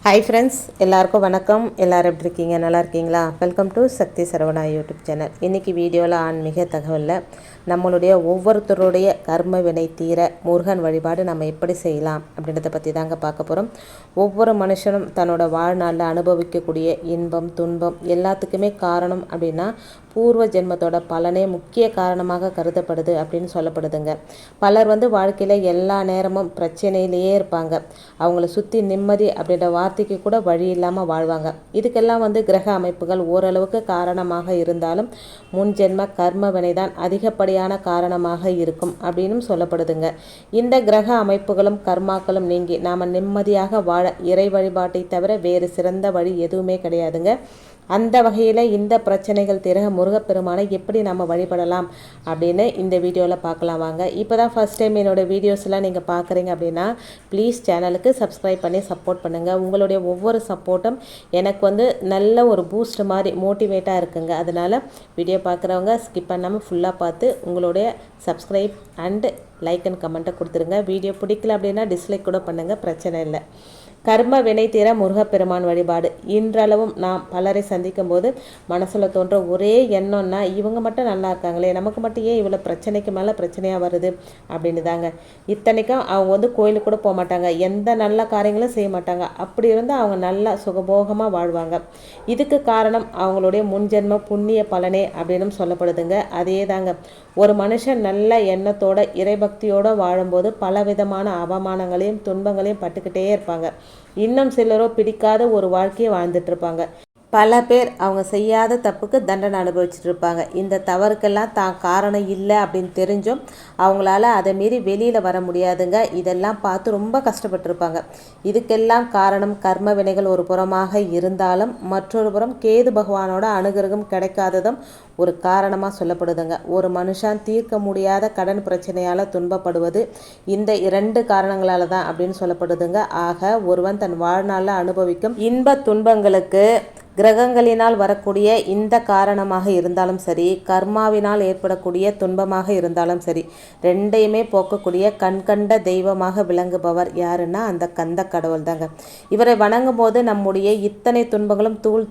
Hi friends, எல்லாருக்கும் வணக்கம். எல்லோரும் எப்படி இருக்கீங்க? நல்லா இருக்கீங்களா? Welcome to Shakti Saravana YouTube channel. இன்றைக்கி வீடியோவில் ஆன்மீக தகவலில் நம்மளுடைய ஒவ்வொருத்தருடைய கர்ம வினை தீர முருகன் வழிபாடு நம்ம எப்படி செய்யலாம் அப்படின்றத பற்றி தாங்க பார்க்க போகிறோம். ஒவ்வொரு மனுஷனும் தன்னோட வாழ்நாளில் அனுபவிக்கக்கூடிய இன்பம் துன்பம் எல்லாத்துக்குமே காரணம் அப்படின்னா பூர்வ ஜென்மத்தோட பலனே முக்கிய காரணமாக கருதப்படுது அப்படின்னு சொல்லப்படுதுங்க. பலர் வாழ்க்கையில் எல்லா நேரமும் பிரச்சனையிலேயே இருப்பாங்க. அவங்கள சுற்றி நிம்மதி அப்படின்ற வார்த்தைக்கு கூட வழி இல்லாமல் வாழ்வாங்க. இதுக்கெல்லாம் கிரக அமைப்புகள் ஓரளவுக்கு காரணமாக இருந்தாலும் முன் ஜென்ம கர்ம வினை தான் அதிகப்படியான காரணமாக இருக்கும் அப்படின்னு சொல்லப்படுதுங்க. இந்த கிரக அமைப்புகளும் கர்மாக்களும் நீங்கி நாம் நிம்மதியாக வாழ இறை வழிபாட்டை தவிர வேறு சிறந்த வழி எதுவுமே கிடையாதுங்க. அந்த வகையில் இந்த பிரச்சனைகள் தீர முருகப்பெருமானை எப்படி நம்ம வழிபடலாம் அப்படின்னு இந்த வீடியோவில் பார்க்கலாம் வாங்க. இப்போ தான் ஃபஸ்ட் டைம் என்னோடய வீடியோஸ்லாம் நீங்கள் பார்க்குறீங்க அப்படின்னா ப்ளீஸ் சேனலுக்கு சப்ஸ்கிரைப் பண்ணி சப்போர்ட் பண்ணுங்கள். உங்களுடைய ஒவ்வொரு சப்போர்ட்டும் எனக்கு நல்ல ஒரு பூஸ்ட் மாதிரி மோட்டிவேட்டாக இருக்குங்க. அதனால் வீடியோ பார்க்குறவங்க ஸ்கிப் பண்ணாமல் ஃபுல்லாக பார்த்து உங்களுடைய சப்ஸ்கிரைப் அண்டு லைக் அண்ட் கமெண்ட்டை கொடுத்துருங்க. வீடியோ பிடிக்கல அப்படின்னா டிஸ்லைக் கூட பண்ணுங்கள், பிரச்சனை இல்லை. கர்ம வினை தீர முருகப்பெருமான் வழிபாடு. இன்றளவும் நாம் பலரை சந்திக்கும் போது மனசில் தோன்ற ஒரே எண்ணம்னா இவங்க மட்டும் நல்லா இருக்காங்களே, நமக்கு மட்டும் ஏன் இவ்வளோ பிரச்சனைக்கு மேலே பிரச்சனையாக வருது அப்படின்னு தாங்க. இத்தனைக்கும் அவங்க கோயிலுக்கு கூட போக மாட்டாங்க, எந்த நல்ல காரியங்களும் செய்ய மாட்டாங்க. அப்படி இருந்தால் அவங்க நல்லா சுகபோகமாக வாழ்வாங்க. இதுக்கு காரணம் அவங்களுடைய முன்ஜென்ம புண்ணிய பலனே அப்படின்னு சொல்லப்படுதுங்க. அதே தாங்க, ஒரு மனுஷன் நல்ல எண்ணத்தோட இறைபக்தியோடு வாழும்போது பலவிதமான அவமானங்களையும் துன்பங்களையும் பட்டுக்கிட்டே இருப்பாங்க. இன்னும் சிலரோ பிடிக்காத ஒரு வாழ்க்கையை வாழ்ந்துட்டு இருப்பாங்க. பல பேர் அவங்க செய்யாத தப்புக்கு தண்டனை அனுபவிச்சுட்டு இருப்பாங்க. இந்த தவறுக்கெல்லாம் தான் காரணம் இல்லை அப்படின்னு தெரிஞ்சும் அவங்களால அதை மீறி வெளியில் வர முடியாதுங்க. இதெல்லாம் பார்த்து ரொம்ப கஷ்டப்பட்டுருப்பாங்க. இதுக்கெல்லாம் காரணம் கர்ம வினைகள் ஒரு புறமாக இருந்தாலும் மற்றொரு புறம் கேது பகவானோட அனுகிரகம் கிடைக்காததும் ஒரு காரணமாக சொல்லப்படுதுங்க. ஒரு மனுஷன் தீர்க்க முடியாத கடன் பிரச்சனையால் துன்பப்படுவது இந்த 2 காரணங்களால தான் அப்படின்னு சொல்லப்படுதுங்க. ஆக ஒருவன் தன் வாழ்நாளில் அனுபவிக்கும் இன்ப துன்பங்களுக்கு கிரகங்களினால் வரக்கூடிய இந்த காரணமாக இருந்தாலும் சரி, கர்மாவினால் ஏற்படக்கூடிய துன்பமாக இருந்தாலும் சரி, ரெண்டையுமே போக்கக்கூடிய கண்கண்ட தெய்வமாக விளங்குபவர் யாருன்னா அந்த கந்த கடவுள் தாங்க. இவரை வணங்கும் போது நம்முடைய இத்தனை துன்பங்களும் தூள்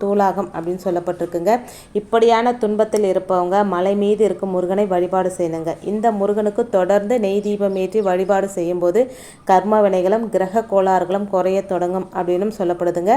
தூளாகும் அப்படின்னு சொல்லப்பட்டிருக்குங்க. இப்படியான துன்பத்தில் இருப்பவங்க மலை மீது இருக்கும் முருகனை வழிபாடு செய்யணுங்க. இந்த முருகனுக்கு தொடர்ந்து நெய் தீபம் ஏற்றி வழிபாடு செய்யும்போது கர்ம வினைகளும் கிரக கோளாறுகளும் குறைய தொடங்கும் அப்படின்னு சொல்லப்படுதுங்க.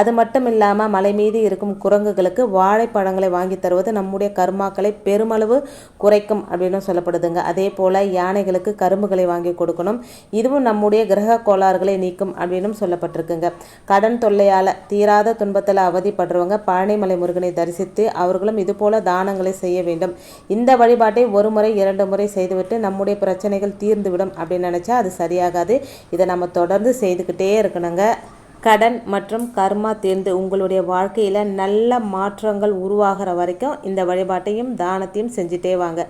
அது மட்டும் இல்லாமல் மலை மீது இருக்கும் குரங்குகளுக்கு வாழைப்பழங்களை வாங்கி தருவது நம்முடைய கர்மாக்களை பெருமளவு குறைக்கும் அப்படின்னு சொல்லப்படுதுங்க. அதே போல் யானைகளுக்கு கரும்புகளை வாங்கி கொடுக்கணும். இதுவும் நம்முடைய கிரக கோளாறுகளை நீக்கும் அப்படின்னு சொல்லப்பட்டிருக்குங்க. கடன் தொல்லையால் தீராத துன்பத்தில் அவதிப்படுறவங்க பழனிமலை முருகனை தரிசித்து அவர்களும் இதுபோல தானங்களை செய்ய வேண்டும். இந்த வழிபாட்டை ஒரு முறை 2 முறை செய்துவிட்டு நம்முடைய பிரச்சனைகள் தீர்ந்துவிடும் அப்படின்னு நினச்சா அது சரியாகாது. இதை நம்ம தொடர்ந்து செய்துக்கிட்டே இருக்கணுங்க. கடன் மற்றும் கர்மா தீர்ந்து உங்களுடைய வாழ்க்கையில் நல்ல மாற்றங்கள் உருவாகிற வரைக்கும் இந்த வழிபாட்டையும் தானத்தையும் செஞ்சுட்டே வாங்க.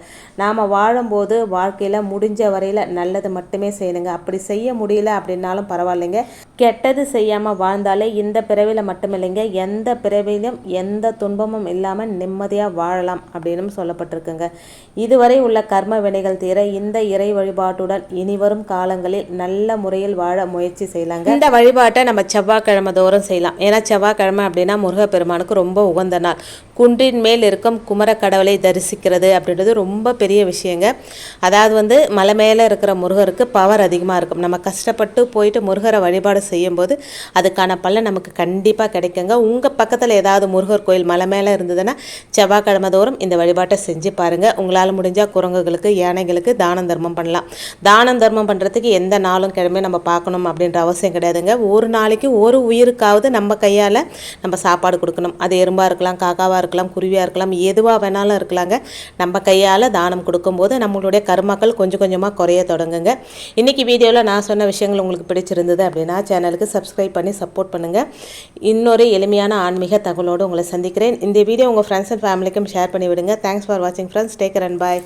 நாம் வாழும்போது வாழ்க்கையில் முடிஞ்ச வரையில் நல்லது மட்டுமே செய்யணுங்க. அப்படி செய்ய முடியல அப்படின்னாலும் பரவாயில்லைங்க. கெட்டது செய்யாமல் வாழ்ந்தாலே இந்த பிறவியில் மட்டும் இல்லைங்க, எந்த பிறவிலும் எந்த துன்பமும் இல்லாமல் நிம்மதியாக வாழலாம் அப்படின்னு சொல்லப்பட்டிருக்குங்க. இதுவரை உள்ள கர்ம வினைகள் தீர இந்த இறை வழிபாட்டுடன் இனிவரும் காலங்களில் நல்ல முறையில் வாழ முயற்சி செய்யலாங்க. இந்த வழிபாட்டை நம்ம செவ்வாய்க்கிழமை தோறும் செய்யலாம். ஏன்னா செவ்வாய்க்கிழமை அப்படின்னா முருகப்பெருமானுக்கு ரொம்ப உகந்த நாள். குன்றின் மேல் இருக்கும் குமர கடவுளை தரிசிக்கிறது அப்படின்றது ரொம்ப பெரிய விஷயங்க. அதாவது மலை மேலே இருக்கிற முருகருக்கு பவர் அதிகமாக இருக்கும். நம்ம கஷ்டப்பட்டு போயிட்டு முருகரை வழிபாடு செய்யும்போது அதுக்கான பலன் நமக்கு கண்டிப்பாக கிடைக்குங்க. உங்கள் பக்கத்தில் ஏதாவது முருகர் கோயில் மலை மேலே இருந்ததுன்னா செவ்வாய்க்கிழமை தோறும் இந்த வழிபாட்டை செஞ்சு பாருங்கள். உங்களால் முடிஞ்சால் குரங்குகளுக்கு யானைகளுக்கு தானம் தர்மம் பண்ணலாம். தானம் தர்மம் பண்ணுறதுக்கு எந்த நாளும் கிழமையும் நம்ம பார்க்கணும் அப்படின்ற அவசியம் கிடையாதுங்க. ஒரு நாளைக்கு ஒரு உயிருக்காவது நம்ம கையால் நம்ம சாப்பாடு கொடுக்கணும். அது எறும்பாக இருக்கலாம், காக்காவாக இருக்கலாம், குருவியாக இருக்கலாம், எதுவாக வேணாலும் இருக்கலாங்க. நம்ம கையால் தானம் கொடுக்கும்போது நம்மளுடைய கர்மாக்கள் கொஞ்சம் கொஞ்சமாக குறைய தொடங்குங்க. இன்றைக்கி வீடியோவில் நான் சொன்ன விஷயங்கள் உங்களுக்கு பிடிச்சிருந்தது அப்படின்னா சேனலுக்கு சப்ஸ்கிரைப் பண்ணி சப்போர்ட் பண்ணுங்கள். இன்னொரு எளிமையான ஆன்மீக தகவலோடு உங்களை சந்திக்கிறேன். இந்த வீடியோ உங்கள் ஃப்ரெண்ட்ஸ் அண்ட் ஃபேமிலிக்கும் ஷேர் பண்ணி விடுங்க. தேங்க்ஸ் ஃபார் வாட்சிங் friends. Take care and bye.